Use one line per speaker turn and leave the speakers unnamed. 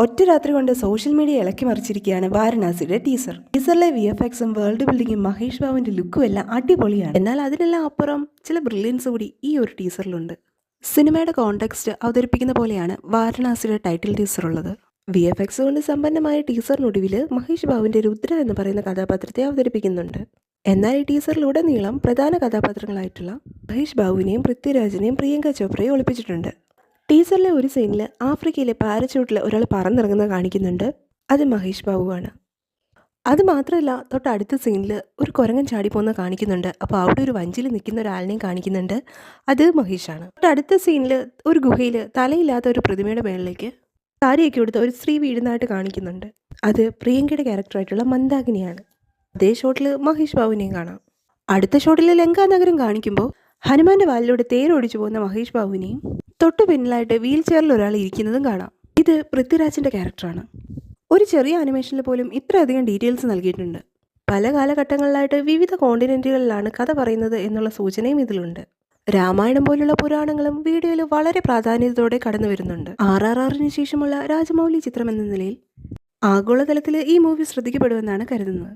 ഒറ്റ രാത്രി കൊണ്ട് സോഷ്യൽ മീഡിയ ഇളക്കി മറിച്ചിരിക്കുകയാണ് വാരണാസിയുടെ ടീസർ. ടീസറിലെ VFXും വേൾഡ് ബിൽഡിങ്ങും മഹേഷ് ബാബുവിന്റെ ലുക്കും എല്ലാം അടിപൊളിയാണ്. എന്നാൽ അതിനെല്ലാം അപ്പുറം ചില ബ്രില്യൻസ് കൂടി ഈ ഒരു ടീസറിലുണ്ട്. സിനിമയുടെ കോണ്ടെക്സ്റ്റ് അവതരിപ്പിക്കുന്ന പോലെയാണ് വാരണാസിയുടെ ടൈറ്റിൽ ടീസർ ഉള്ളത്. VFX കൊണ്ട് സമ്പന്നമായ ടീസറിനൊടുവിൽ മഹേഷ് ബാബുവിന്റെ രുദ്ര എന്ന് പറയുന്ന കഥാപാത്രത്തെ അവതരിപ്പിക്കുന്നുണ്ട്. എന്നാൽ ഈ ടീസറിലുടനീളം പ്രധാന കഥാപാത്രങ്ങളായിട്ടുള്ള മഹേഷ് ബാബുവിനെയും പൃഥ്വിരാജിനെയും പ്രിയങ്ക ചോപ്രയെ ഒളിപ്പിച്ചിട്ടുണ്ട്. ടീസറിലെ ഒരു സീനിൽ ആഫ്രിക്കയിലെ പാരച്യൂട്ടിൽ ഒരാൾ പറന്നിറങ്ങുന്നത് കാണിക്കുന്നുണ്ട്. അത് മഹേഷ് ബാബുവാണ്. അത് മാത്രമല്ല, തൊട്ടടുത്ത സീനിൽ ഒരു കുരങ്ങൻ ചാടിപ്പോകുന്നത് കാണിക്കുന്നുണ്ട്. അപ്പോൾ അവിടെ ഒരു വഞ്ചിയിൽ നിൽക്കുന്ന ഒരാളിനെയും കാണിക്കുന്നുണ്ട്. അത് മഹേഷാണ്. തൊട്ടടുത്ത സീനിൽ ഒരു ഗുഹയിൽ തലയില്ലാത്ത ഒരു പ്രതിമയുടെ മേളിലേക്ക് സാരിയൊക്കെ എടുത്ത് ഒരു സ്ത്രീ വീഴുന്നതായിട്ട് കാണിക്കുന്നുണ്ട്. അത് പ്രിയങ്കയുടെ ക്യാരക്ടറായിട്ടുള്ള മന്ദാകിനിയാണ്. അതേ ഷോട്ടിൽ മഹേഷ് ബാബുവിനെയും കാണാം. അടുത്ത ഷോട്ടിൽ ലങ്കാനഗരം കാണിക്കുമ്പോൾ ഹനുമാന്റെ വാലിലൂടെ തേരൊടിച്ചു പോകുന്ന മഹേഷ് ബാബുവിനെയും തൊട്ടു പിന്നിലായിട്ട് വീൽ ചെയറിൽ ഒരാൾ ഇരിക്കുന്നതും കാണാം. ഇത് പൃഥ്വിരാജിന്റെ ക്യാരക്ടറാണ്. ഒരു ചെറിയ ആനിമേഷനിൽ പോലും ഇത്രയധികം ഡീറ്റെയിൽസ് നൽകിയിട്ടുണ്ട്. പല കാലഘട്ടങ്ങളിലായിട്ട് വിവിധ കോണ്ടിനെന്റുകളിലാണ് കഥ പറയുന്നത് എന്നുള്ള സൂചനയും ഇതിലുണ്ട്. രാമായണം പോലുള്ള പുരാണങ്ങളും വീഡിയോയിൽ വളരെ പ്രാധാന്യത്തോടെ കടന്നു വരുന്നുണ്ട്. RRRന് ശേഷമുള്ള രാജമൗലി ചിത്രം എന്ന നിലയിൽ ആഗോളതലത്തിൽ ഈ മൂവി ശ്രദ്ധിക്കപ്പെടുമെന്നാണ് കരുതുന്നത്.